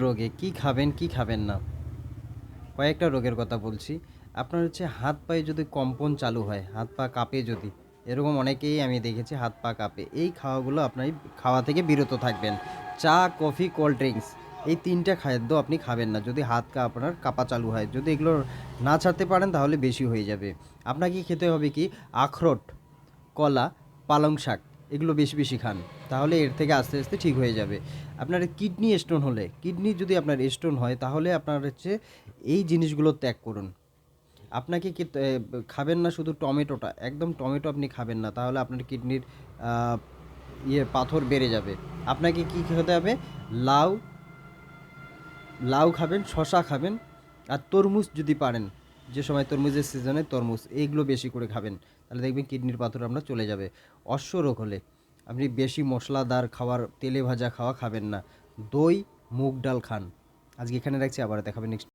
রোগে কি খাবেন কি খাবেন না, কয়েকটা রোগের কথা বলছি। আপনার হচ্ছে হাত পায়ে যদি কম্পন চালু হয়, হাত পা কাঁপে যদি, এরকম অনেকেই আমি দেখেছি হাত পা কাঁপে, এই খাওয়াগুলো আপনার খাওয়া থেকে বিরত থাকবেন। চা, কফি, কোল্ড ড্রিঙ্কস, এই তিনটা খাদ্য আপনি খাবেন না যদি আপনার কাঁপা চালু হয়। যদি এগুলো না ছাড়তে পারেন তাহলে বেশি হয়ে যাবে। আপনাকে খেতে হবে কি, আখরোট, কলা, পালং শাক, এগুলো বেশি বেশি খান, তাহলে এর থেকে আস্তে আস্তে ঠিক হয়ে যাবে। আপনার কিডনি স্টোন হলে, কিডনি যদি আপনার স্টোন হয় তাহলে আপনার হচ্ছে এই জিনিসগুলো ত্যাগ করুন। আপনাকে কি খাবেন না শুধু টমেটোটা, একদম টমেটো আপনি খাবেন না, তাহলে আপনার কিডনির পাথর বেড়ে যাবে। আপনাকে কি খেতে হবে, লাউ, লাউ খাবেন, শশা খাবেন, আর তরমুজ যদি পারেন, যে সময় তরমুজের সিজনে তরমুজ, এইগুলো বেশি করে খাবেন, তাহলে দেখবেন কিডনির পাথর আমরা চলে যাবে। অশ্বরোগ হলে আপনি বেশি মশলাদার খাবার, তেলে ভাজা খাওয়া খাবেন না। দই, মুগ ডাল খান। আজকে এখানে রাখছি, আবার দেখাবেন নেক্সট।